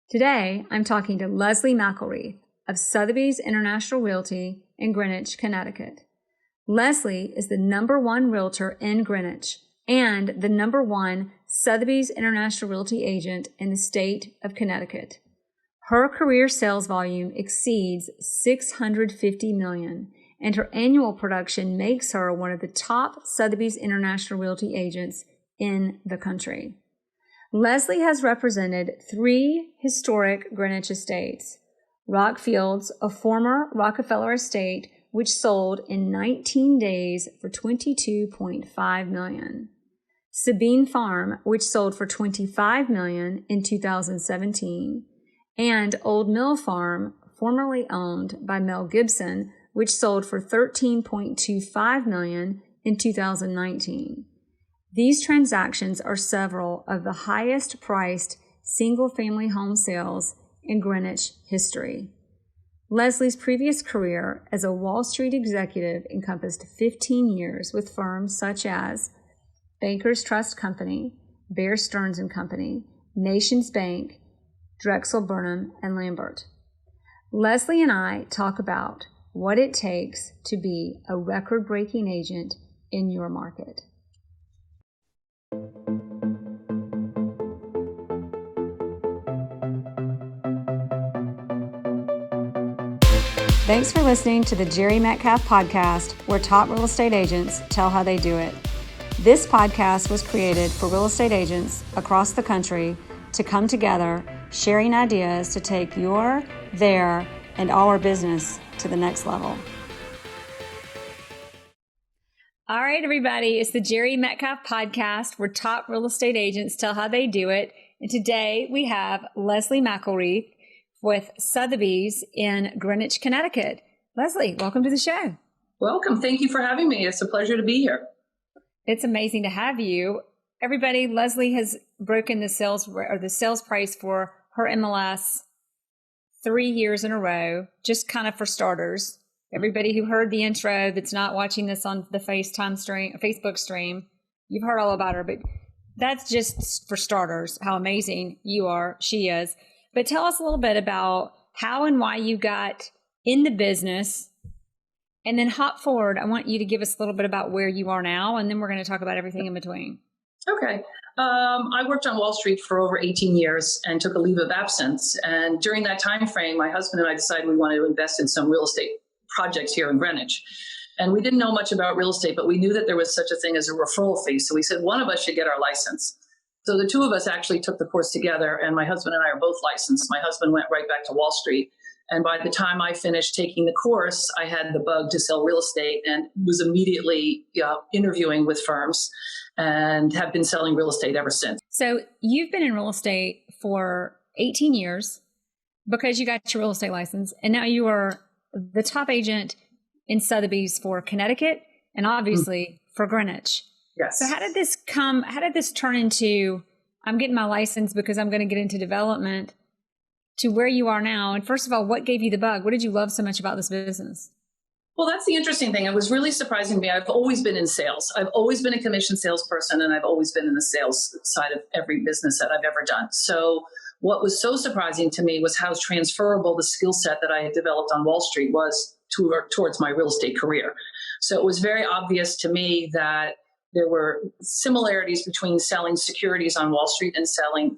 Today, I'm talking to Leslie Mcelwreath of Sotheby's International Realty in Greenwich, Connecticut. Leslie is the #1 realtor in Greenwich and the #1 Sotheby's International Realty agent in the state of Connecticut. Her career sales volume exceeds $650 million, and her annual production makes her one of the top Sotheby's International Realty agents in the country. Leslie has represented 3 historic Greenwich estates: Rockfield's, a former Rockefeller estate, which sold in 19 days for $22.5 million. Sabine Farm, which sold for $25 million in 2017. And Old Mill Farm, formerly owned by Mel Gibson, which sold for $13.25 million in 2019. These transactions are several of the highest priced single-family home sales in Greenwich history. Leslie's previous career as a Wall Street executive encompassed 15 years with firms such as Bankers Trust Company, Bear Stearns Co, NationsBanc, Drexel Burnham and Lambert. Leslie and I talk about what it takes to be a record-breaking agent in your market. Thanks for listening to the Jerry Metcalf podcast, where top real estate agents tell how they do it. This podcast was created for real estate agents across the country to come together, sharing ideas to take your, their, and our business to the next level. All right, everybody, it's the Jerry Metcalf podcast, where top real estate agents tell how they do it. And today we have Leslie Mcelwreath with Sotheby's in Greenwich, Connecticut. Leslie, welcome to the show. Welcome. Thank you for having me. It's a pleasure to be here. It's amazing to have you. Everybody, Leslie has broken the sales price for her MLS 3 years in a row, just kind of for starters. Everybody who heard the intro that's not watching this on the Facebook stream, you've heard all about her, but that's just for starters, how amazing she is. But tell us a little bit about how and why you got in the business, and then hop forward. I want you to give us a little bit about where you are now, and then we're going to talk about everything in between. Okay. I worked on Wall Street for over 18 years and took a leave of absence. And during that time frame, my husband and I decided we wanted to invest in some real estate projects here in Greenwich. And we didn't know much about real estate, but we knew that there was such a thing as a referral fee. So we said one of us should get our license. So the two of us actually took the course together, and my husband and I are both licensed. My husband went right back to Wall Street. And by the time I finished taking the course, I had the bug to sell real estate and was immediately interviewing with firms and have been selling real estate ever since. So you've been in real estate for 18 years because you got your real estate license, and now you are the top agent in Sotheby's for Connecticut and obviously for Greenwich. Yes. So how did this turn into, I'm getting my license because I'm going to get into development, to where you are now? And first of all, what gave you the bug? What did you love so much about this business? Well, that's the interesting thing. It was really surprising to me. I've always been in sales. I've always been a commission salesperson, and I've always been in the sales side of every business that I've ever done. So what was so surprising to me was how transferable the skill set that I had developed on Wall Street was towards my real estate career. So it was very obvious to me that there were similarities between selling securities on Wall Street and selling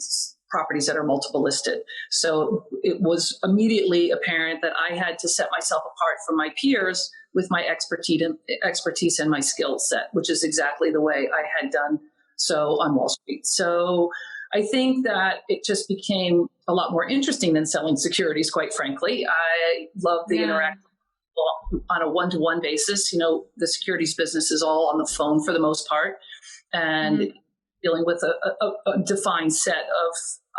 properties that are multiple listed. So it was immediately apparent that I had to set myself apart from my peers with my expertise and my skill set, which is exactly the way I had done so on Wall Street. So I think that it just became a lot more interesting than selling securities, quite frankly. I love the interaction on a one-to-one basis. You know, the securities business is all on the phone for the most part, and dealing with a defined set of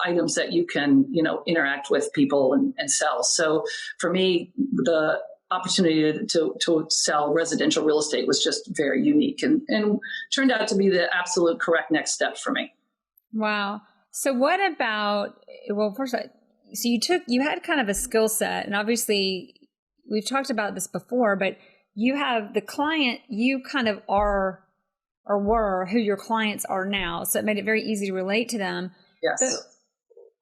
items that you can, interact with people and sell. So for me, the opportunity to sell residential real estate was just very unique and turned out to be the absolute correct next step for me. Wow. So what about, first, so you had kind of a skill set, and obviously we've talked about this before, but you have the client, you kind of are or were who your clients are now. So it made it very easy to relate to them. Yes. But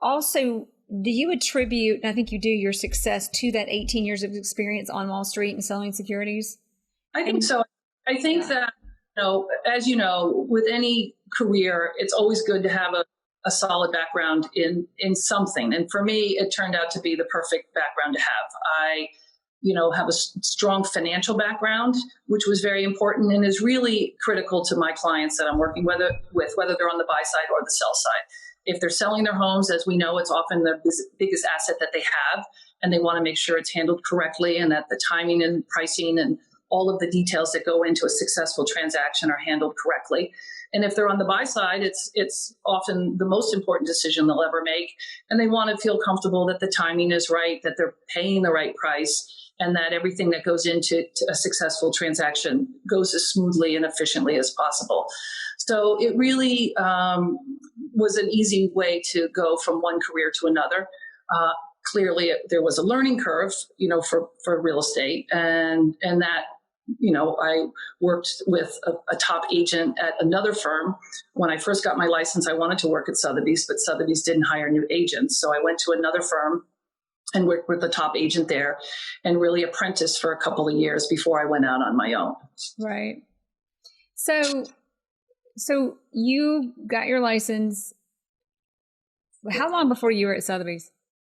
also do you attribute, I think you do, your success to that 18 years of experience on Wall Street and selling securities? I think so. I think that, as you know, with any career, it's always good to have a solid background in something. And for me, it turned out to be the perfect background to have. I have a strong financial background, which was very important and is really critical to my clients that I'm working whether they're on the buy side or the sell side. If they're selling their homes, as we know, it's often the biggest asset that they have, and they want to make sure it's handled correctly and that the timing and pricing and all of the details that go into a successful transaction are handled correctly. And if they're on the buy side, it's often the most important decision they'll ever make, and they want to feel comfortable that the timing is right, that they're paying the right price, and that everything that goes into a successful transaction goes as smoothly and efficiently as possible. So it really was an easy way to go from one career to another. Clearly, there was a learning curve, for real estate, and that, I worked with a top agent at another firm. When I first got my license, I wanted to work at Sotheby's, but Sotheby's didn't hire new agents. So I went to another firm and worked with the top agent there and really apprenticed for a couple of years before I went out on my own. Right. So you got your license. How long before you were at Sotheby's?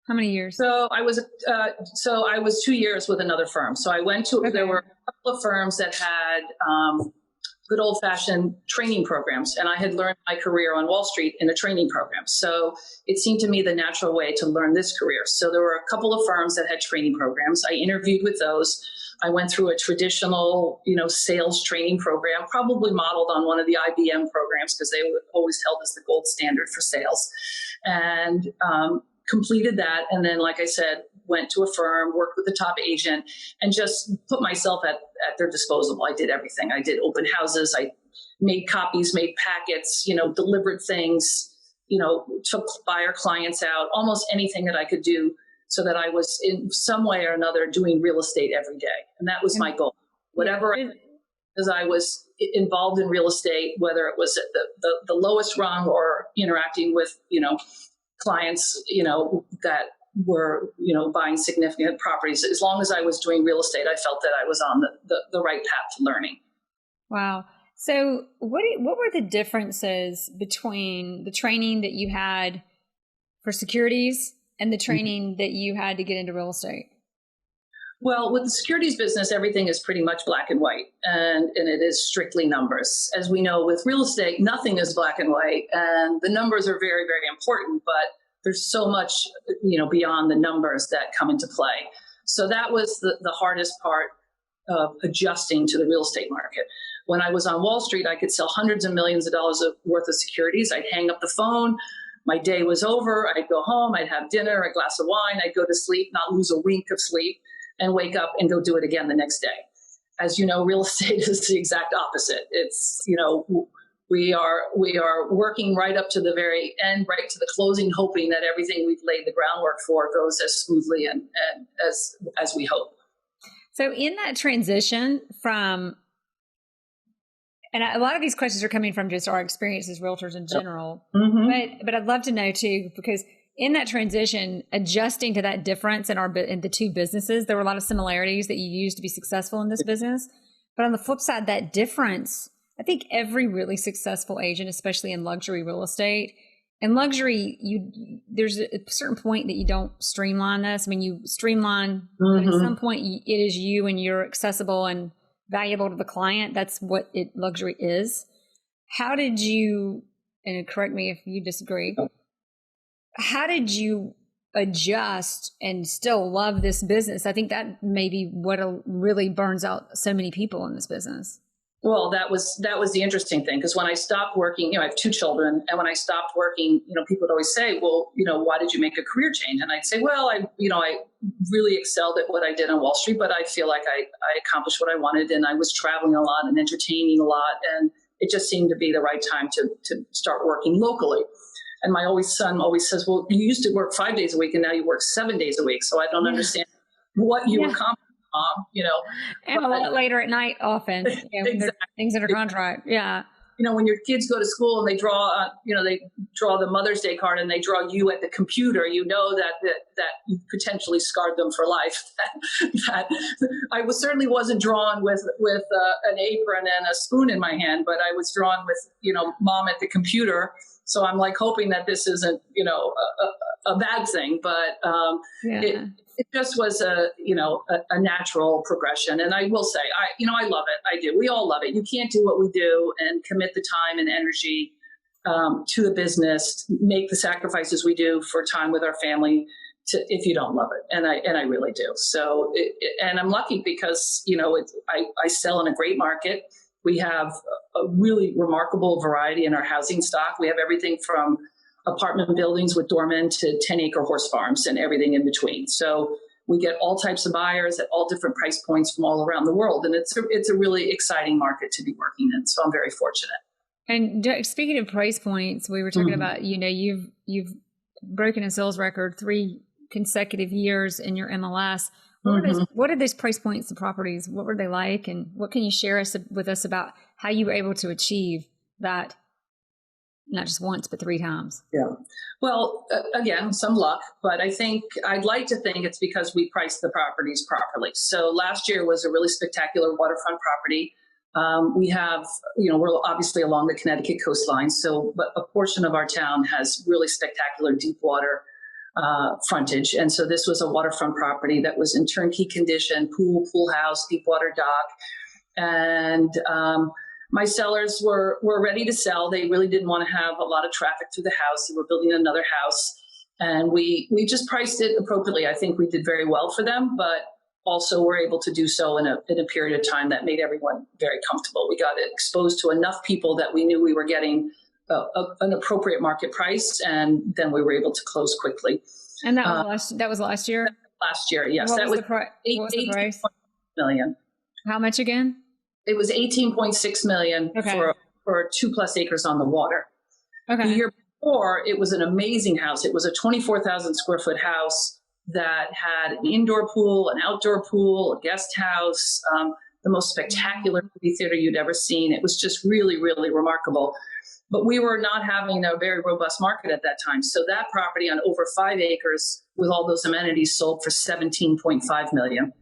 How many years? So I was 2 years with another firm. So I went to, There were a couple of firms that had good old fashioned training programs. And I had learned my career on Wall Street in a training program. So it seemed to me the natural way to learn this career. So there were a couple of firms that had training programs. I interviewed with those. I went through a traditional, sales training program, probably modeled on one of the IBM programs because they were always held as the gold standard for sales, and completed that. And then, like I said, went to a firm, worked with the top agent, and just put myself at their disposal. I did everything. I did open houses. I made copies, made packets, delivered things, took buyer clients out, almost anything that I could do, so that I was in some way or another doing real estate every day. And that was my goal. Whatever, as I was involved in real estate, whether it was at the lowest rung or interacting with, clients, that were, buying significant properties. As long as I was doing real estate, I felt that I was on the right path to learning. Wow. So what were the differences between the training that you had for securities and the training that you had to get into real estate? Well, with the securities business, everything is pretty much black and white, and it is strictly numbers. As we know, with real estate, nothing is black and white, and the numbers are very, very important, but there's so much, beyond the numbers that come into play. So that was the hardest part of adjusting to the real estate market. When I was on Wall Street, I could sell hundreds of millions of dollars worth of securities. I'd hang up the phone. My day was over. I'd go home. I'd have dinner, a glass of wine. I'd go to sleep, not lose a wink of sleep, and wake up and go do it again the next day. As you know, real estate is the exact opposite. It's, we are working right up to the very end, right to the closing, hoping that everything we've laid the groundwork for goes as smoothly and as we hope. So in that transition from, and a lot of these questions are coming from just our experience as realtors in general, but I'd love to know too, because in that transition, adjusting to that difference in the two businesses, there were a lot of similarities that you used to be successful in this business. But on the flip side, that difference, I think every really successful agent, especially in luxury real estate, in luxury, there's a certain point that you don't streamline this. I mean, you streamline, but at some point it is you and you're accessible and valuable to the client. That's what luxury is. How did you, and correct me if you disagree, how did you adjust and still love this business? I think that may be what really burns out so many people in this business. Well, that was the interesting thing, because when I stopped working, I have two children, and when I stopped working, people would always say, well, why did you make a career change? And I'd say, well, I really excelled at what I did on Wall Street, but I feel like I accomplished what I wanted, and I was traveling a lot and entertaining a lot, and it just seemed to be the right time to start working locally. And my son always says, well, you used to work 5 days a week and now you work 7 days a week. So I don't understand what you accomplished, Mom, And a lot later at night often, exactly. things under contract. Yeah. when your kids go to school and they draw, they draw the Mother's Day card and they draw you at the computer, that you potentially scarred them for life. that I certainly wasn't drawn with an apron and a spoon in my hand, but I was drawn with, mom at the computer. So I'm like hoping that this isn't, a bad thing, but it just was a natural progression. And I will say, I love it. I do. We all love it. You can't do what we do and commit the time and energy to the business, make the sacrifices we do for time with our family if you don't love it. And I really do. So, and I'm lucky because, I sell in a great market. We have a really remarkable variety in our housing stock. We have everything from apartment buildings with doormen to 10-acre horse farms and everything in between. So we get all types of buyers at all different price points from all around the world. And it's a really exciting market to be working in. So I'm very fortunate. And speaking of price points, we were talking about, you've broken a sales record 3 consecutive years in your MLS. What are those price points and properties? What were they like? And what can you share with us about how you were able to achieve that? Not just once, but 3 times. Yeah. Well, again, some luck, but I'd like to think it's because we priced the properties properly. So last year was a really spectacular waterfront property. We have, we're obviously along the Connecticut coastline. But a portion of our town has really spectacular deep water frontage. And so this was a waterfront property that was in turnkey condition, pool house, deep water dock. And, my sellers were ready to sell. They really didn't want to have a lot of traffic through the house. They were building another house. And we just priced it appropriately. I think we did very well for them, but also were able to do so in a period of time that made everyone very comfortable. We got exposed to enough people that we knew we were getting an appropriate market price, and then we were able to close quickly. And that was last year? Last year, yes. What was the price? Million. How much again? It was $18.6 million for 2+ acres on the water. Okay. The year before, it was an amazing house. It was a 24,000 square foot house that had an indoor pool, an outdoor pool, a guest house, the most spectacular movie theater you'd ever seen. It was just really, really remarkable. But we were not having a very robust market at that time. So that property on over 5 acres with all those amenities sold for $17.5 million.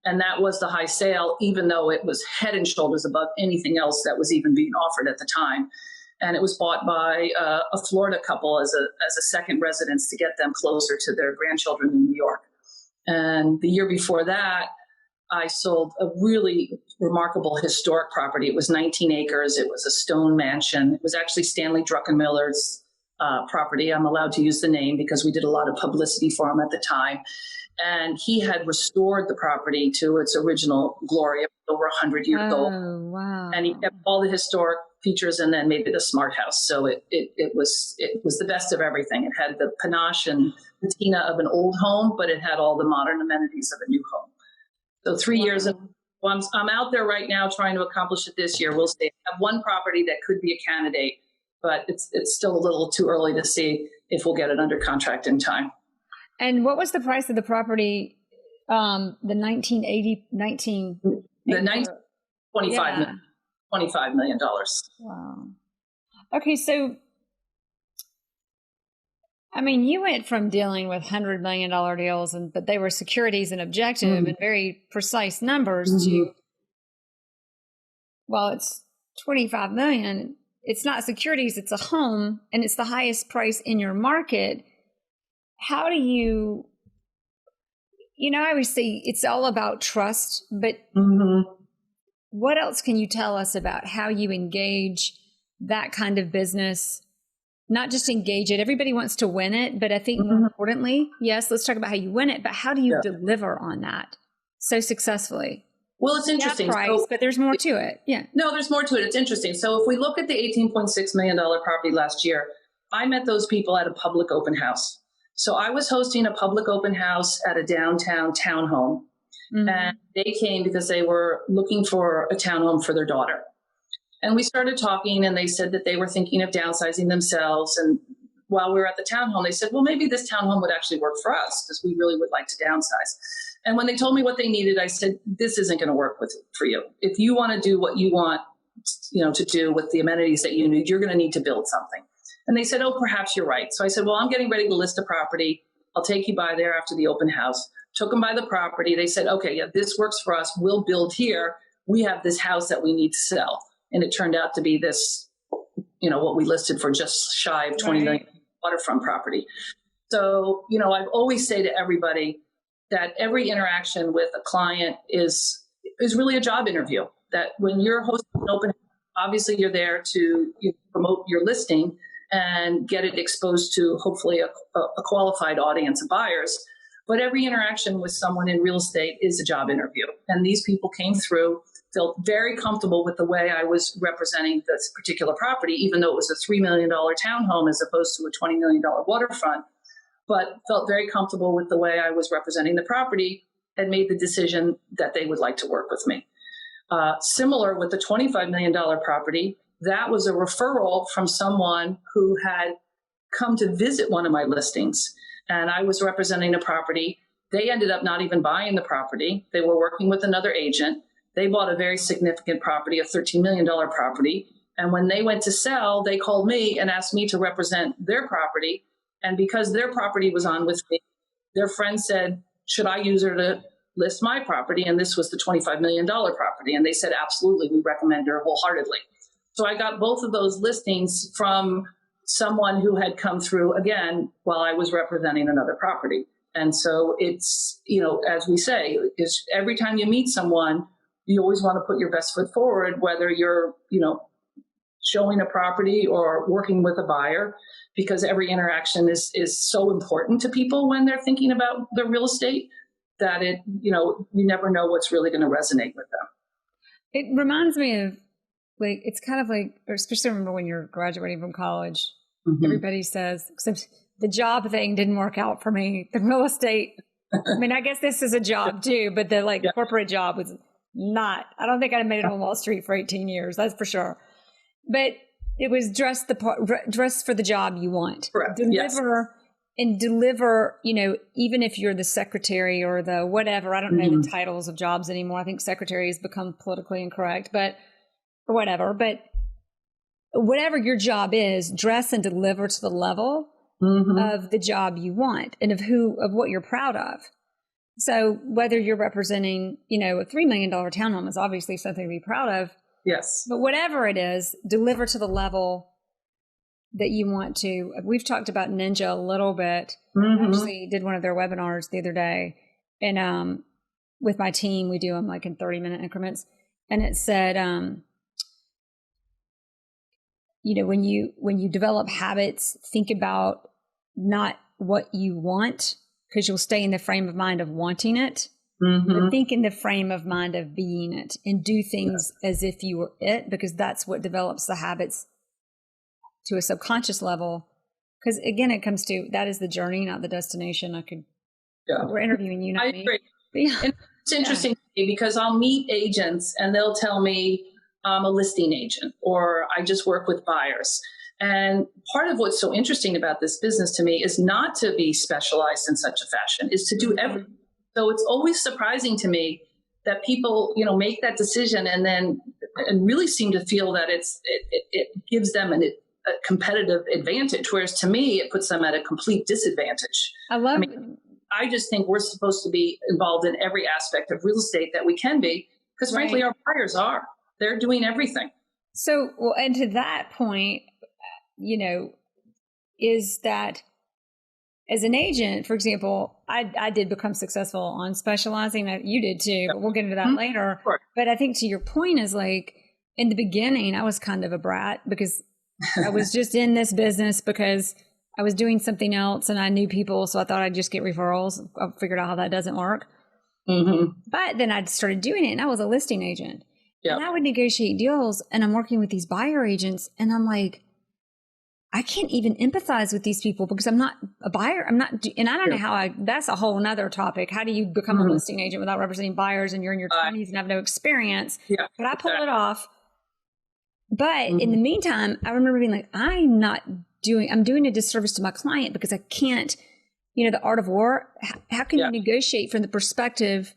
And that was the high sale, even though it was head and shoulders above anything else that was even being offered at the time. And it was bought by a Florida couple as a second residence to get them closer to their grandchildren in New York. And the year before that, I sold a really remarkable historic property. It was 19 acres. It was a stone mansion. It was actually Stanley Druckenmiller's property. I'm allowed to use the name because we did a lot of publicity for him at the time. And he had restored the property to its original glory. It was over 100 years old. Wow. And he kept all the historic features and then made it a smart house. So it was the best of everything. It had the panache and patina of an old home, but it had all the modern amenities of a new home. So 3 years, I'm out there right now trying to accomplish it this year. We'll see. I have one property that could be a candidate, but it's still a little too early to see if we'll get it under contract in time. And what was the price of the property? The 1925 $25 million. Wow. Okay, so I mean, you went from dealing with $100 million deals, but they were securities and objective and very precise numbers to, well, it's $25 million. It's not securities, it's a home, and it's the highest price in your market. How do you, I always say it's all about trust, but what else can you tell us about how you engage that kind of business? Not just engage it. Everybody wants to win it, but I think more importantly, yes, let's talk about how you win it, but how do you deliver on that so successfully? Well, it's interesting. Price, but there's more to it. Yeah. No, there's more to it. It's interesting. So if we look at the $18.6 million property last year, I met those people at a public open house. So I was hosting a public open house at a downtown townhome. And they came because they were looking for a townhome for their daughter. And we started talking, and they said that they were thinking of downsizing themselves. And while we were at the townhome, they said, well, maybe this townhome would actually work for us because we really would like to downsize. And when they told me what they needed, I said, this isn't going to work for you. If you want to do what you want to do with the amenities that you need. You're going to need to build something. And they said, oh, perhaps you're right. So I said, well, I'm getting ready to list a property. I'll take you by there after the open house. Took them by the property. They said, okay, yeah, this works for us. We'll build here. We have this house that we need to sell. And it turned out to be this, what we listed for just shy of 20 million waterfront property. So, I always say to everybody that every interaction with a client is really a job interview. That when you're hosting an open house, obviously you're there to promote your listing and get it exposed to hopefully a qualified audience of buyers. But every interaction with someone in real estate is a job interview. And these people came through, felt very comfortable with the way I was representing this particular property, even though it was a $3 million townhome as opposed to a $20 million waterfront, but felt very comfortable with the way I was representing the property and made the decision that they would like to work with me. Similar with the $25 million property, that was a referral from someone who had come to visit one of my listings, and I was representing the property. They ended up not even buying the property. They were working with another agent. They bought a very significant property, a $13 million property. And when they went to sell, they called me and asked me to represent their property. And because their property was on with me, their friend said, should I use her to list my property? And this was the $25 million property. And they said, absolutely, we recommend her wholeheartedly. So I got both of those listings from someone who had come through, again, while I was representing another property. And so it's, as we say, is every time you meet someone, you always want to put your best foot forward, whether you're, showing a property or working with a buyer, because every interaction is so important to people when they're thinking about their real estate that you never know what's really going to resonate with them. It reminds me of, it's kind of like, or especially remember when you're graduating from college, everybody says, except the job thing didn't work out for me. The real estate, I guess this is a job too, but the corporate job was not. I don't think I'd made it on Wall Street for 18 years. That's for sure. But it was dress for the job you want. Correct. Deliver, even if you're the secretary or the whatever, I don't know the titles of jobs anymore. I think secretary has become politically incorrect, or whatever. But whatever your job is, dress and deliver to the level of the job you want and of what you're proud of. So whether you're representing, a $3 million townhome is obviously something to be proud of. Yes. But whatever it is, deliver to the level that you want to. We've talked about Ninja a little bit. I actually did one of their webinars the other day. And with my team, we do them in 30-minute increments. And it said, when you develop habits, think about not what you want, because you'll stay in the frame of mind of wanting it. But think in the frame of mind of being it and do things as if you were it, because that's what develops the habits to a subconscious level. Because again, it comes to that is the journey, not the destination. We're interviewing you, not I me. agree. Yeah. And it's interesting to me because I'll meet agents and they'll tell me I'm a listing agent or I just work with buyers. And part of what's so interesting about this business to me is not to be specialized in such a fashion, is to do everything. So it's always surprising to me that people, make that decision and really seem to feel that it gives them a competitive advantage, whereas to me, it puts them at a complete disadvantage. I just think we're supposed to be involved in every aspect of real estate that we can be, because frankly, our buyers are. They're doing everything. So, and to that point, is that as an agent, for example, I did become successful on specializing. You did too, but we'll get into that later. Sure. But I think to your point is in the beginning, I was kind of a brat because I was just in this business because I was doing something else and I knew people. So I thought I'd just get referrals. I figured out how that doesn't work. But then I started doing it and I was a listing agent. And I would negotiate deals and I'm working with these buyer agents and I'm like, I can't even empathize with these people because I'm not a buyer. And I don't know how that's a whole nother topic. How do you become a listing agent without representing buyers and you're in your 20s and have no experience? But I pulled it off. But in the meantime, I remember being like, I'm doing a disservice to my client because I can't, the art of war. How can you negotiate from the perspective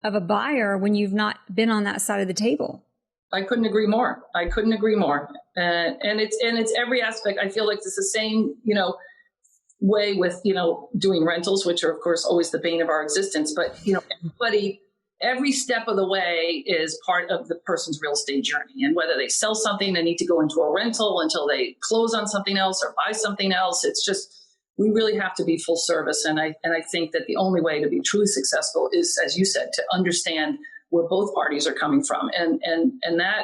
of a buyer when you've not been on that side of the table? I couldn't agree more. I couldn't agree more. And it's every aspect. I feel like it's the same, way with, doing rentals, which are of course always the bane of our existence. But, every step of the way is part of the person's real estate journey. And whether they sell something, they need to go into a rental until they close on something else or buy something else. It's just, we really have to be full service. And I think that the only way to be truly successful is, as you said, to understand where both parties are coming from. And that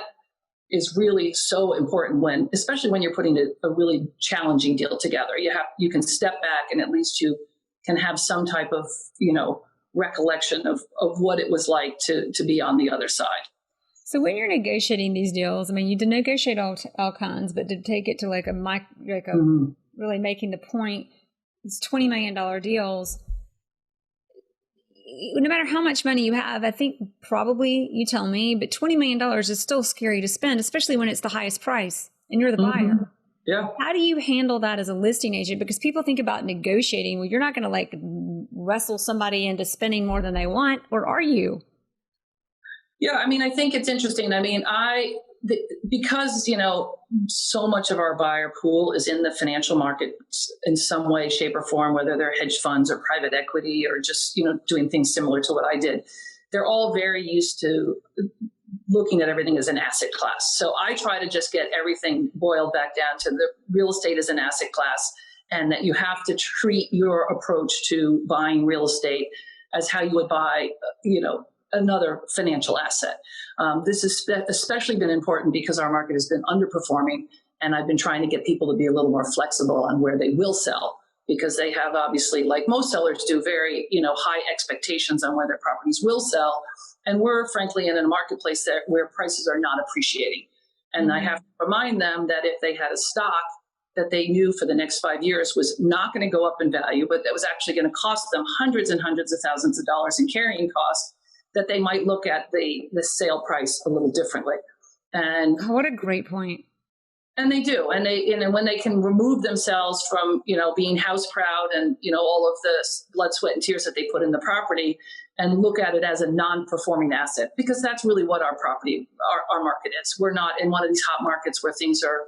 is really so important especially when you're putting a really challenging deal together. You can step back and at least you can have some type of, recollection of what it was like to be on the other side. So when you're negotiating these deals, I mean, you negotiate all kinds, but to take it to really making the point, these $20 million deals, no matter how much money you have, I think probably, you tell me, but $20 million is still scary to spend, especially when it's the highest price and you're the buyer. Yeah. How do you handle that as a listing agent? Because people think about negotiating. Well, you're not going to wrestle somebody into spending more than they want, or are you? Yeah. I mean, I think it's interesting. I mean, because, so much of our buyer pool is in the financial market in some way, shape, or form, whether they're hedge funds or private equity or just, doing things similar to what I did. They're all very used to looking at everything as an asset class. So I try to just get everything boiled back down to the real estate as an asset class, and that you have to treat your approach to buying real estate as how you would buy, another financial asset. This has especially been important because our market has been underperforming, and I've been trying to get people to be a little more flexible on where they will sell, because they have obviously, like most sellers do, very, high expectations on where their properties will sell. And we're frankly in a marketplace where prices are not appreciating. And I have to remind them that if they had a stock that they knew for the next 5 years was not going to go up in value, but that was actually going to cost them hundreds and hundreds of thousands of dollars in carrying costs, that they might look at the sale price a little differently. And what a great point. And they do. And when they can remove themselves from, being house proud and, all of the blood, sweat, and tears that they put in the property, and look at it as a non-performing asset, because that's really what our market is. We're not in one of these hot markets where things are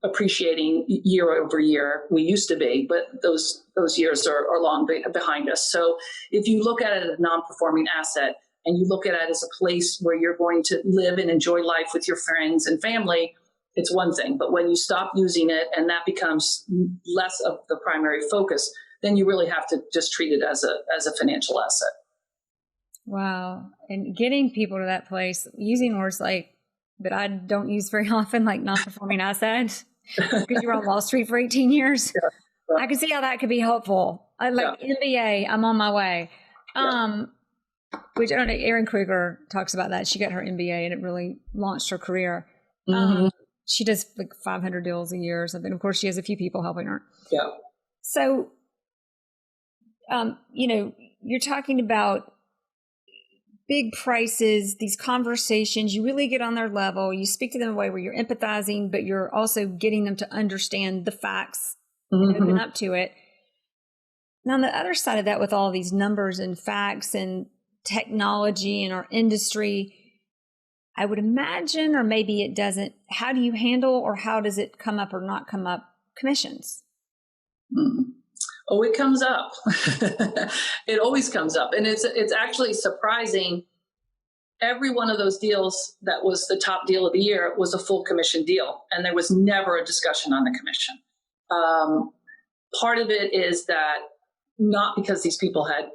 appreciating year over year. We used to be, but those years are long behind us. So if you look at it as a non-performing asset, and you look at it as a place where you're going to live and enjoy life with your friends and family, it's one thing. But when you stop using it and that becomes less of the primary focus, then you really have to just treat it as a financial asset. Wow. And getting people to that place, using words that I don't use very often, like non-performing asset, because you were on Wall Street for 18 years. Yeah. I can see how that could be helpful. MBA, I'm on my way. Which I don't know, Erin Kruger talks about that. She got her MBA and it really launched her career. She does 500 deals a year or something. Of course, she has a few people helping her. Yeah. So, you're talking about big prices, these conversations, you really get on their level. You speak to them in a way where you're empathizing, but you're also getting them to understand the facts and open up to it. Now, on the other side of that, with all these numbers and facts and technology in our industry, I would imagine, or maybe it doesn't, how do you handle, or how does it come up or not come up, commissions? Oh, it comes up. It always comes up. And it's actually surprising. Every one of those deals that was the top deal of the year was a full commission deal. And there was never a discussion on the commission. Part of it is that not because these people had,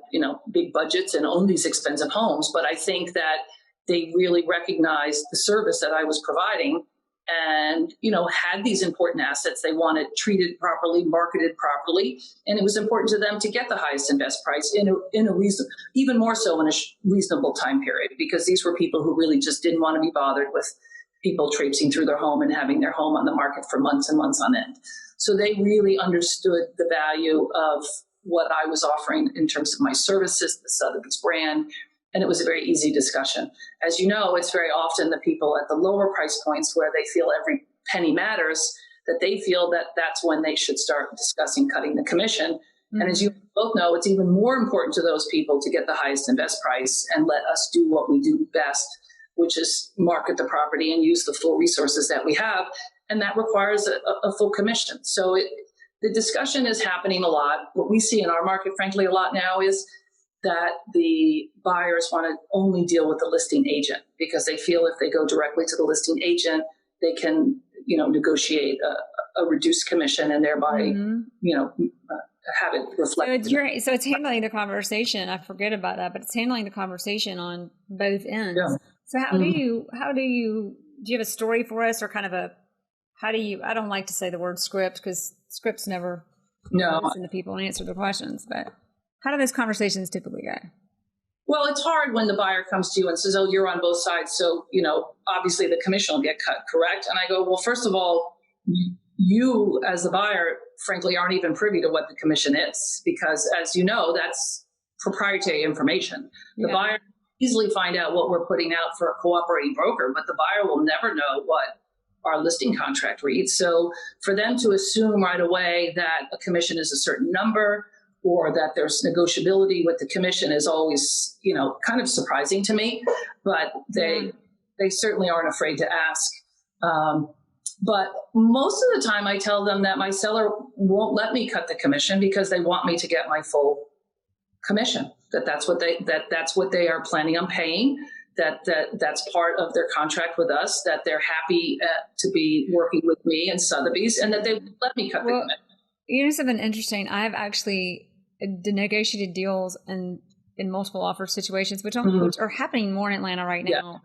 big budgets and owned these expensive homes, but I think that they really recognized the service that I was providing and, had these important assets they wanted treated properly, marketed properly. And it was important to them to get the highest and best price in a reason, even more so in a reasonable time period, because these were people who really just didn't want to be bothered with people traipsing through their home and having their home on the market for months and months on end. So they really understood the value of what I was offering in terms of my services, the Sotheby's brand, and it was a very easy discussion. As you know, it's very often the people at the lower price points where they feel every penny matters, that they feel that that's when they should start discussing cutting the commission. And as you both know, it's even more important to those people to get the highest and best price and let us do what we do best, which is market the property and use the full resources that we have. And that requires a full commission. So the discussion is happening a lot. What we see in our market, frankly, a lot now is that the buyers want to only deal with the listing agent because they feel if they go directly to the listing agent, they can, negotiate a reduced commission and thereby, have it reflected. So it's handling the conversation. I forget about that, but it's handling the conversation on both ends. Yeah. So how do you have a story for us, or kind of I don't like to say the word script because scripts never listen to people and answer their questions, but how do those conversations typically go? Well, it's hard when the buyer comes to you and says, oh, you're on both sides. So, obviously the commission will get cut, correct? And I go, well, first of all, you as the buyer, frankly, aren't even privy to what the commission is, because as you know, that's proprietary information. The buyer can easily find out what we're putting out for a cooperating broker, but the buyer will never know what our listing contract reads. So for them to assume right away that a commission is a certain number or that there's negotiability with the commission is always, kind of surprising to me, but they certainly aren't afraid to ask. But most of the time I tell them that my seller won't let me cut the commission because they want me to get my full commission, that's what they are planning on paying, that's part of their contract with us, that they're happy to be working with me and Sotheby's, and that they would let me cut the commission. Something interesting. I've actually negotiated deals in multiple offer situations, which are happening more in Atlanta right now,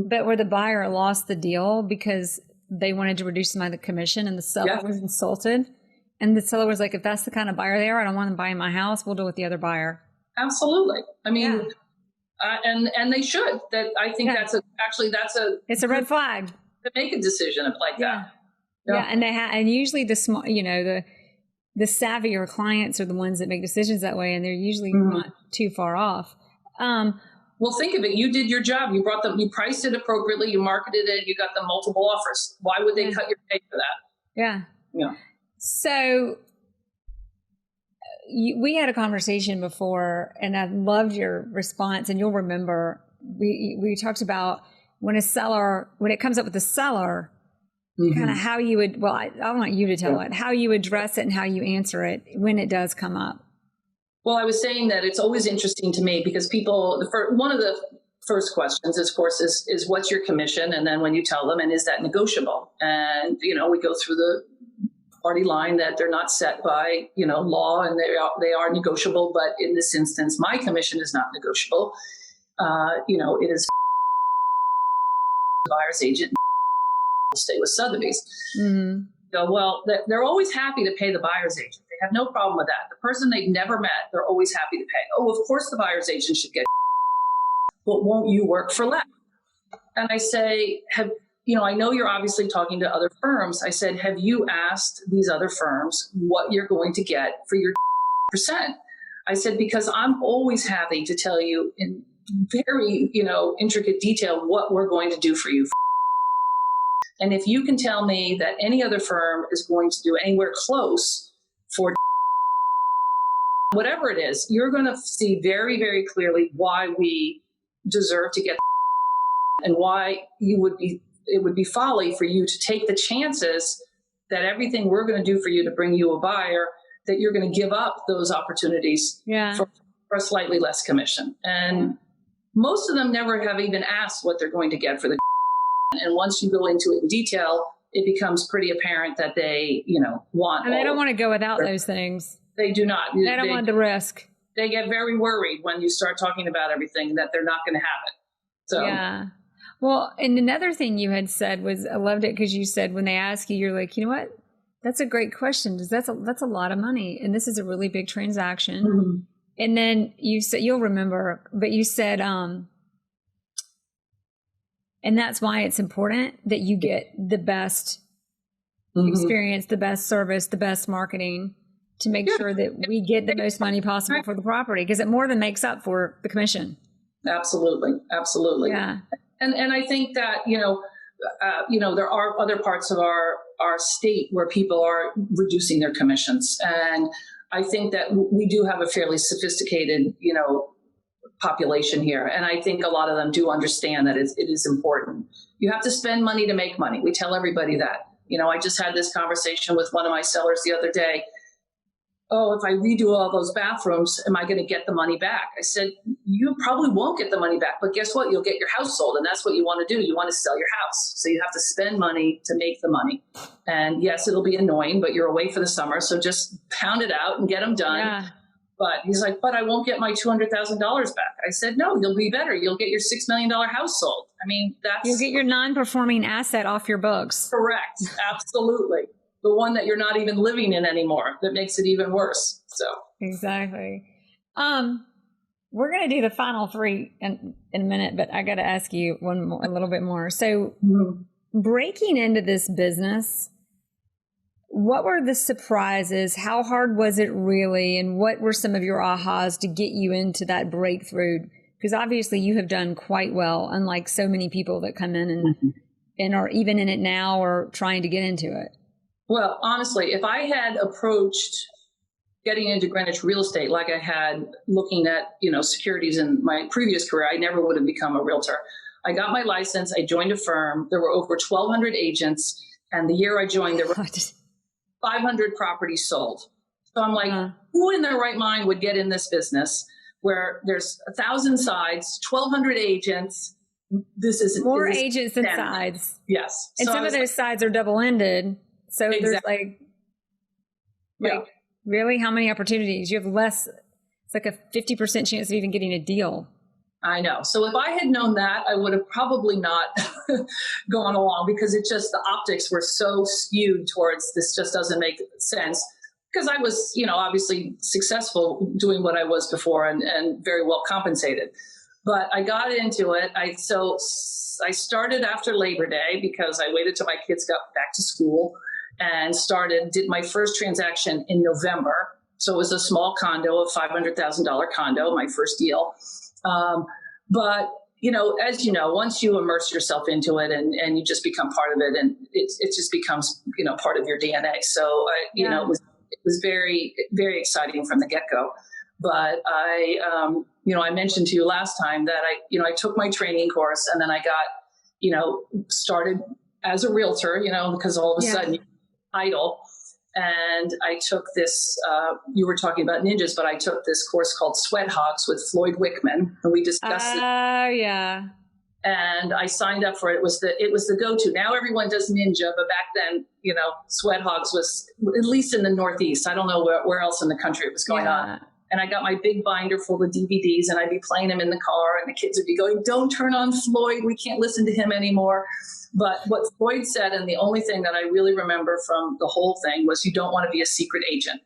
but where the buyer lost the deal because they wanted to reduce the commission and the seller was insulted. And the seller was like, if that's the kind of buyer they are, I don't want them buying my house. We'll deal with the other buyer. Absolutely. I mean, and they should. I think it's a red flag to make a decision like that. Yeah. And and usually the small, the savvier clients are the ones that make decisions that way. And they're usually not too far off. Well, think of it. You did your job. You brought them, you priced it appropriately. You marketed it. You got them multiple offers. Why would they cut your pay for that? Yeah. So we had a conversation before, and I loved your response. And you'll remember we talked about when it comes up with the seller, kind of how you would. Well, I want you to tell it how you address it and how you answer it when it does come up. Well, I was saying that it's always interesting to me because one of the first questions, of course, is what's your commission? And then when you tell them, and is that negotiable? And, we go through the party line that they're not set by, law, and they are negotiable. But in this instance, my commission is not negotiable. It is the buyer's agent will stay with Sotheby's. So, well, they're always happy to pay the buyer's agent. They have no problem with that. The person they've never met, they're always happy to pay. Oh, of course the buyer's agent should get, but won't you work for less? And I say, I know you're obviously talking to other firms. I said, have you asked these other firms what you're going to get for your percent? I said, because I'm always happy to tell you in very, intricate detail what we're going to do for you. And if you can tell me that any other firm is going to do anywhere close for whatever it is, you're going to see very, very clearly why we deserve to get and why it would be folly for you to take the chances that everything we're going to do for you to bring you a buyer, that you're going to give up those opportunities for a slightly less commission. And most of them never have even asked what they're going to get for the. And once you go into it in detail, it becomes pretty apparent that they, want. And they don't want to go without those things. They do not. They don't want the risk. They get very worried when you start talking about everything that they're not going to have it. So yeah. Well, and another thing you had said was, I loved it because you said when they ask you, you're like, you know what? That's a great question because that's a lot of money, and this is a really big transaction. And then you said, you'll remember, but you said, and that's why it's important that you get the best experience, the best service, the best marketing to make sure that we get the most money possible for the property, because it more than makes up for the commission. Absolutely. Absolutely. Yeah. And I think that, there are other parts of our state where people are reducing their commissions. And I think that we do have a fairly sophisticated, population here. And I think a lot of them do understand that it is important. You have to spend money to make money. We tell everybody that. I just had this conversation with one of my sellers the other day. Oh, if I redo all those bathrooms, am I going to get the money back? I said, you probably won't get the money back, but guess what? You'll get your house sold. And that's what you want to do. You want to sell your house. So you have to spend money to make the money. And yes, it'll be annoying, but you're away for the summer. So just pound it out and get them done. Yeah. But he's like, but I won't get my $200,000 back. I said, no, you'll be better. You'll get your $6 million house sold. I mean, you'll get your non-performing asset off your books. Correct. Absolutely. The one that you're not even living in anymore, that makes it even worse. So exactly. We're going to do the final three in a minute, but I got to ask you a little bit more. So breaking into this business, what were the surprises? How hard was it really? And what were some of your ahas to get you into that breakthrough? Because obviously you have done quite well, unlike so many people that come in and are even in it now or trying to get into it. Well, honestly, if I had approached getting into Greenwich real estate like I had looking at, securities in my previous career, I never would have become a realtor. I got my license. I joined a firm. There were over 1,200 agents. And the year I joined, there were 500 properties sold. So I'm like, who in their right mind would get in this business where there's 1,000 sides, 1,200 agents? This is more agents than sides. Yes. And some of those sides are double-ended. So exactly. There's really how many opportunities? You have less. It's like a 50% chance of even getting a deal. I know. So if I had known that, I would have probably not gone along because the optics were so skewed towards this just doesn't make sense. Because I was, obviously successful doing what I was before and very well compensated. But I got into it. I started after Labor Day because I waited till my kids got back to school. And did my first transaction in November. So it was a small condo, a $500,000 condo, my first deal. But, as you know, once you immerse yourself into it and you just become part of it and it just becomes, part of your DNA. So, it was very, very exciting from the get-go. But I mentioned to you last time that I took my training course and then I got, started as a realtor, because all of a sudden idle. And I took this, you were talking about ninjas, but I took this course called Sweat Hogs with Floyd Wickman, and we discussed it. Oh, yeah. And I signed up for it. It was the go-to. Now everyone does ninja, but back then, Sweat Hogs was, at least in the Northeast. I don't know where else in the country it was going on. And I got my big binder full of DVDs, and I'd be playing them in the car, and the kids would be going, don't turn on Floyd. We can't listen to him anymore. But what Floyd said, and the only thing that I really remember from the whole thing was you don't want to be a secret agent.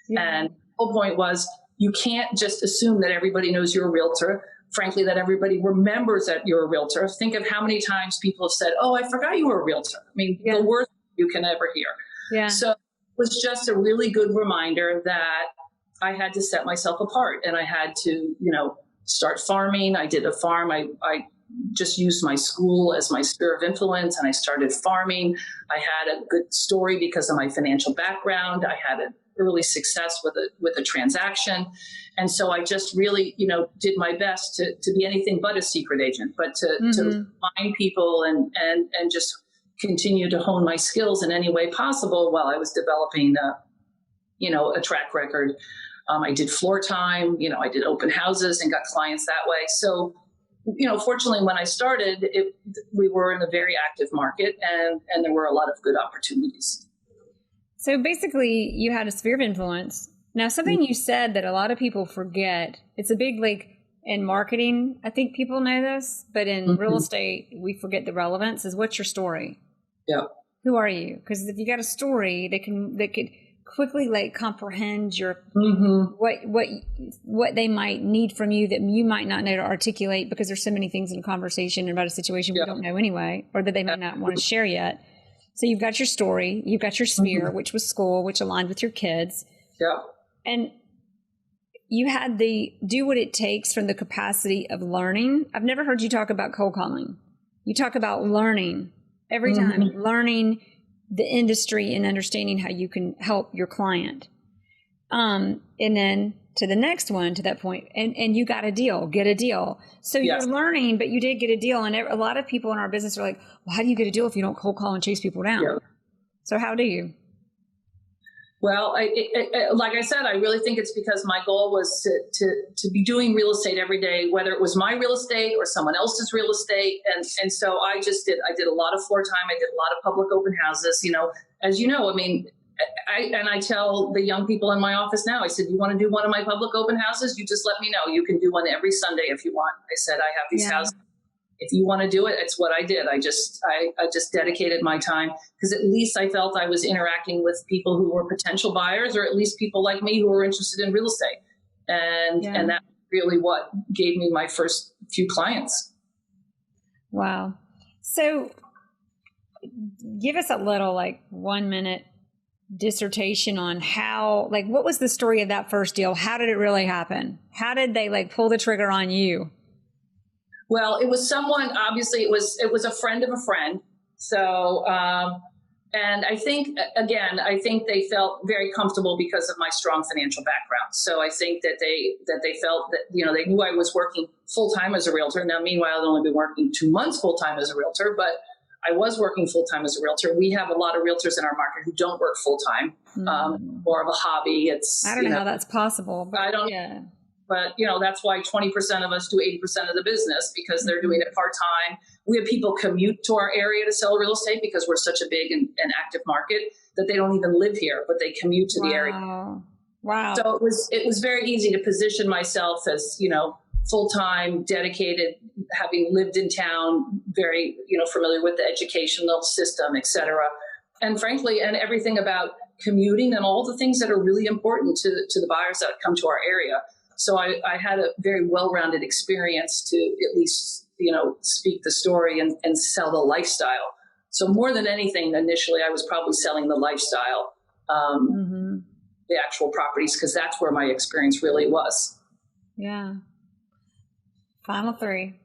Yeah. And the whole point was you can't just assume that everybody knows you're a realtor. Frankly, that everybody remembers that you're a realtor. Think of how many times people have said, oh, I forgot you were a realtor. I mean, the worst you can ever hear. Yeah. So it was just a really good reminder that I had to set myself apart and I had to, start farming. I did a farm. I just used my school as my sphere of influence and I started farming. I had a good story because of my financial background. I had an early success with a transaction. And so I just really, did my best to be anything but a secret agent, but to find people and just continue to hone my skills in any way possible while I was developing, a track record. I did floor time, I did open houses and got clients that way. So, fortunately, when I started, we were in a very active market and there were a lot of good opportunities. So basically, you had a sphere of influence. Now, something you said that a lot of people forget, it's a big, in marketing, I think people know this, but in real estate, we forget the relevance, is what's your story? Yeah. Who are you? Because if you got a story, they could quickly comprehend your what they might need from you that you might not know to articulate because there's so many things in a conversation about a situation we don't know anyway, or that they might not want to share yet. So you've got your story, you've got your sphere, which was school, which aligned with your kids. Yeah. And you had the do what it takes from the capacity of learning. I've never heard you talk about cold calling. You talk about learning every time, learning the industry and understanding how you can help your client. And then to the next one to that point, and you got a deal, get a deal. So Yes. you're learning, but you did get a deal. And a lot of people in our business are like, well, how do you get a deal if you don't cold call and chase people down? Yeah. So how do you? Well, like I said, I really think it's because my goal was to be doing real estate every day, whether it was my real estate or someone else's real estate. And so I did a lot of floor time. I did a lot of public open houses, as you know, I mean, I tell the young people in my office now, I said, you want to do one of my public open houses? You just let me know. You can do one every Sunday if you want. I said, I have these houses. If you want to do it, it's what I did. I just dedicated my time because at least I felt I was interacting with people who were potential buyers, or at least people like me who were interested in real estate. And that's really what gave me my first few clients. Wow. So give us a little 1 minute dissertation on how, what was the story of that first deal? How did it really happen? How did they pull the trigger on you? Well, it was someone, obviously it was a friend of a friend. So, and I think they felt very comfortable because of my strong financial background. So I think that they felt that, they knew I was working full time as a realtor. Now, meanwhile, I'd only been working 2 months full time as a realtor, but I was working full time as a realtor. We have a lot of realtors in our market who don't work full time, more of a hobby. I don't know how that's possible. But I don't. Yeah. But, that's why 20% of us do 80% of the business, because they're doing it part-time. We have people commute to our area to sell real estate because we're such a big and active market that they don't even live here, but they commute to the area. Wow. So it was very easy to position myself as, full-time, dedicated, having lived in town, very, familiar with the educational system, et cetera. And frankly, and everything about commuting and all the things that are really important to the buyers that come to our area. So I had a very well-rounded experience to at least, speak the story and sell the lifestyle. So more than anything, initially, I was probably selling the lifestyle, the actual properties, because that's where my experience really was. Yeah. Final three.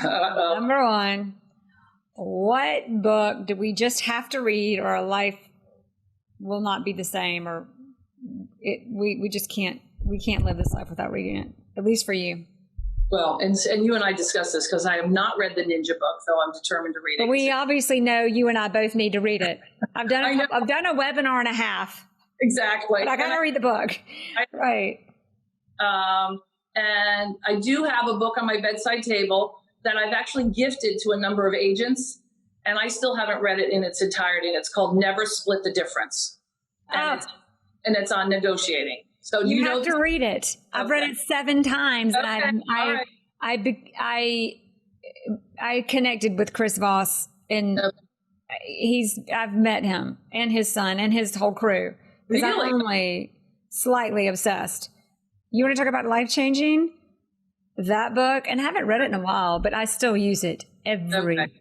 Number one, what book do we just have to read, or our life will not be the same, or we just can't. We can't live this life without reading it, at least for you. Well, and you and I discussed this because I have not read the Ninja book, though I'm determined to read it. But we obviously know you and I both need to read it. I've done a webinar and a half. Exactly. But I got to read the book. Right. And I do have a book on my bedside table that I've actually gifted to a number of agents, and I still haven't read it in its entirety. It's called Never Split the Difference. And it's on negotiating. So you have to read it. I've read it 7 times, and I connected with Chris Voss, and I've met him and his son and his whole crew, because I'm only slightly obsessed. You want to talk about life changing? That book, and I haven't read it in a while, but I still use it every day.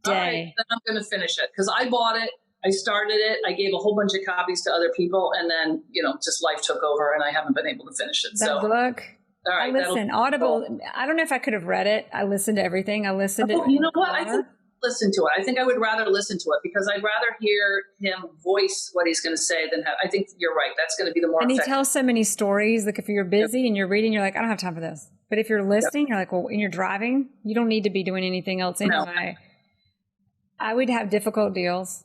All right, then I'm going to finish it because I bought it. I started it. I gave a whole bunch of copies to other people, and then, just life took over, and I haven't been able to finish it. That book. All right. I listen, Audible. I don't know if I could have read it. I listened to everything. I listened to. You know what? I think listen to it. I think I would rather listen to it because I'd rather hear him voice what he's going to say than have. I think you're right. That's going to be the more. And effective. he tells so many stories. Like if you're busy and you're reading, you're like, I don't have time for this. But if you're listening, you're like, well, and you're driving, you don't need to be doing anything else anyway. No. I would have difficult deals.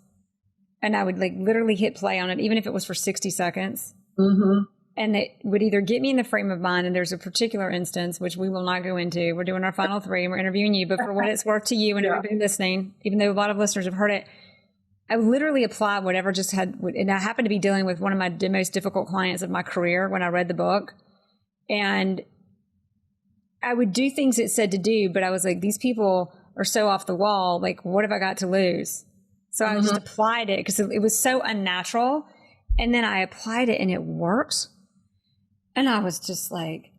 And I would literally hit play on it, even if it was for 60 seconds. Mm-hmm. And it would either get me in the frame of mind. And there's a particular instance, which we will not go into. We're doing our final 3 and we're interviewing you. But for what it's worth to you and everybody listening, even though a lot of listeners have heard it, I literally applied whatever just had, and I happened to be dealing with one of my most difficult clients of my career when I read the book. And I would do things it said to do, but I was like, these people are so off the wall. What have I got to lose? So I just applied it because it was so unnatural. And then I applied it and it worked. And I was just it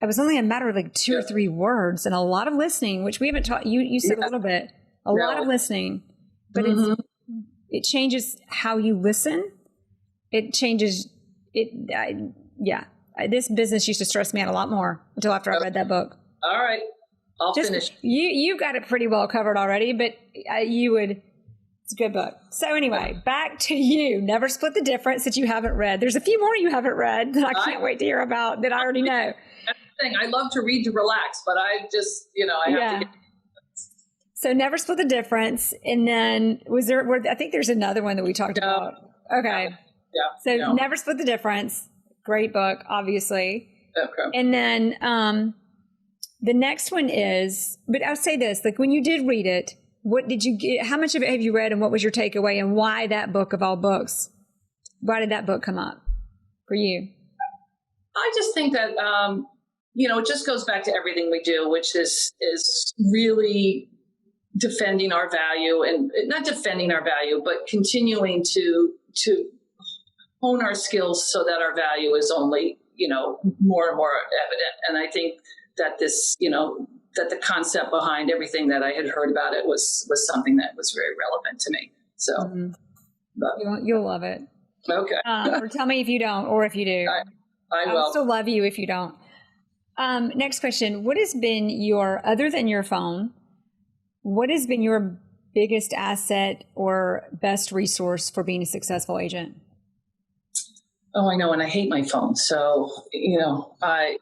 was only a matter of 2 or 3 words and a lot of listening, which we haven't taught you. You said a little bit, a lot of listening, but it changes how you listen. It changes it. This business used to stress me out a lot more until after I read that book. All right. I'll finish. You got it pretty well covered already, but you would. It's a good book. So anyway, back to you. Never Split the Difference that you haven't read. There's a few more you haven't read that I can't wait to hear about that I already know. That's the thing. I love to read to relax, but I just, I have to get. So Never Split the Difference. And then I think there's another one that we talked about. Okay. Yeah. So Never Split the Difference. Great book, obviously. Okay. And then the next one is, but I'll say this, like when you did read it, what did you get? How much of it have you read and what was your takeaway and why that book of all books? Why did that book come up for you? I just think that, it just goes back to everything we do, which is really defending our value and not defending our value, but continuing to hone our skills so that our value is only, more and more evident. And I think that this, that the concept behind everything that I had heard about it was something that was very relevant to me. So you'll love it. Okay. Or tell me if you don't, or if you do. I will. I'll still love you if you don't. Next question. What has been other than your phone, what has been your biggest asset or best resource for being a successful agent? Oh, I know. And I hate my phone. So, because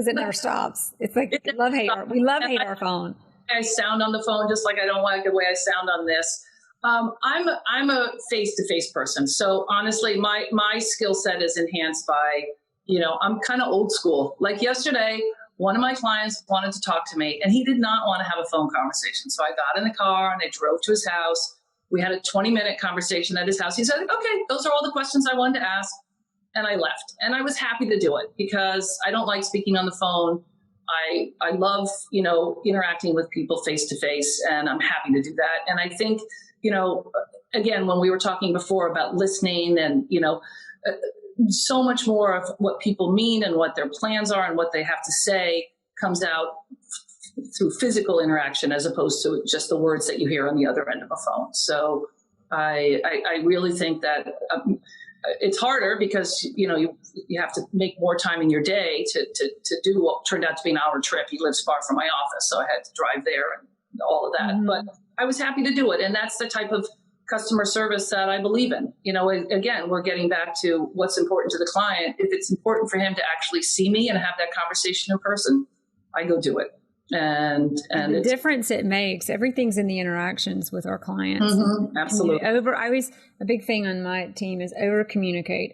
it never stops. It's like we love hate our phone. I sound on the phone just like I don't like the way I sound on this. I'm a face-to-face person. So honestly, my skill set is enhanced by, I'm kind of old school. Like yesterday, one of my clients wanted to talk to me and he did not want to have a phone conversation. So I got in the car and I drove to his house. We had a 20-minute conversation at his house. He said, okay, those are all the questions I wanted to ask. And I left. And I was happy to do it because I don't like speaking on the phone. I love, interacting with people face to face, and I'm happy to do that. And I think, again, when we were talking before about listening and, so much more of what people mean and what their plans are and what they have to say comes out through physical interaction as opposed to just the words that you hear on the other end of a phone. So I really think that it's harder because, you have to make more time in your day to do what turned out to be an hour trip. He lives far from my office, so I had to drive there and all of that. Mm-hmm. But I was happy to do it. And that's the type of customer service that I believe in. Again, we're getting back to what's important to the client. If it's important for him to actually see me and have that conversation in person, I go do it. And the difference it makes, everything's in the interactions with our clients. Mm-hmm, absolutely. A big thing on my team is over communicate.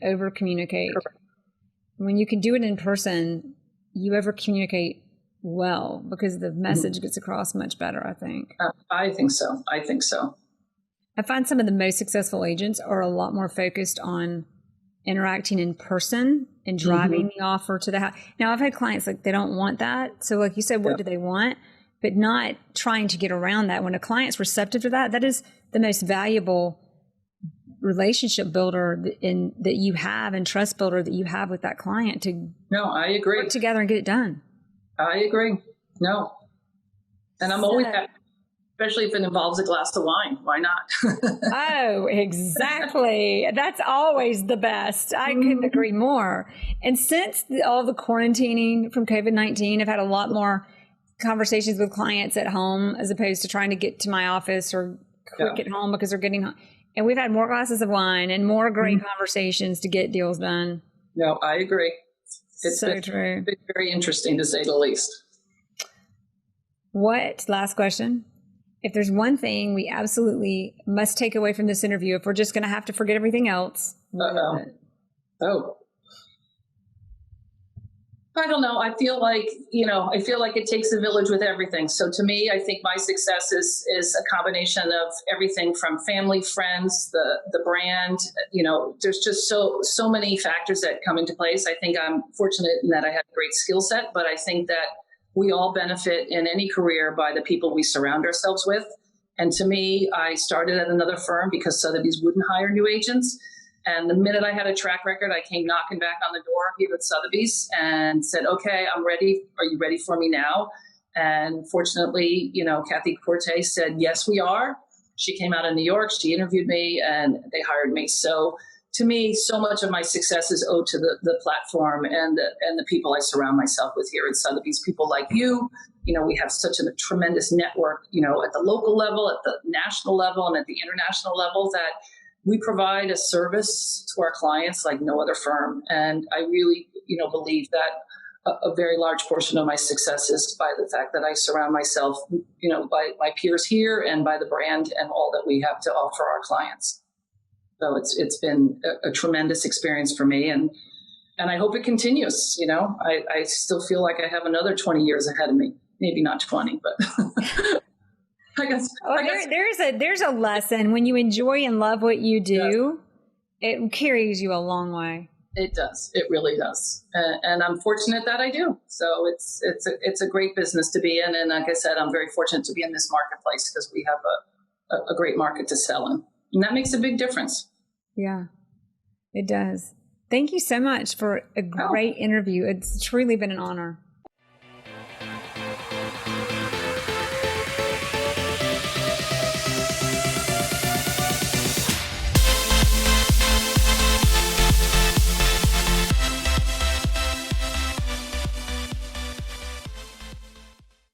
When you can do it in person, you over communicate well because the message gets across much better, I think. I think so. I find some of the most successful agents are a lot more focused on interacting in person and driving the offer to the house. Now, I've had clients like they don't want that. So like you said, what do they want? But not trying to get around that. When a client's receptive to that, that is the most valuable relationship builder that you have and trust builder that you have with that client I agree. Work together and get it done. I agree. No. And I'm always happy. Especially if it involves a glass of wine. Why not? Oh, exactly. That's always the best. I couldn't agree more. And since all the quarantining from COVID-19, I've had a lot more conversations with clients at home as opposed to trying to get to my office or quick at home because they're getting home. And we've had more glasses of wine and more great conversations to get deals done. No, I agree. It's so true. It's very interesting to say the least. Last question. If there's one thing we absolutely must take away from this interview, if we're just going to have to forget everything else. Oh. I don't know. I feel like it takes a village with everything. So to me, I think my success is a combination of everything from family, friends, the brand, there's just so many factors that come into place. I think I'm fortunate in that I have a great skill set, but I think that we all benefit in any career by the people we surround ourselves with. And to me, I started at another firm because Sotheby's wouldn't hire new agents. And the minute I had a track record, I came knocking back on the door here at Sotheby's and said, okay, I'm ready. Are you ready for me now? And fortunately, Kathy Corte said, yes, we are. She came out of New York. She interviewed me and they hired me. So, to me, so much of my success is owed to the platform and the people I surround myself with here at Sotheby's. People like you. We have such a tremendous network, at the local level, at the national level, and at the international level, that we provide a service to our clients like no other firm. And I really, believe that a very large portion of my success is by the fact that I surround myself, by my peers here and by the brand and all that we have to offer our clients. So it's been a tremendous experience for me, and I hope it continues. I still feel like I have another 20 years ahead of me. Maybe not 20, but I guess. There's a lesson when you enjoy and love what you do. It carries you a long way. It does. It really does. And I'm fortunate that I do. So it's a great business to be in. And like I said, I'm very fortunate to be in this marketplace because we have a great market to sell in. And that makes a big difference. Yeah, it does. Thank you so much for a great interview. It's truly been an honor.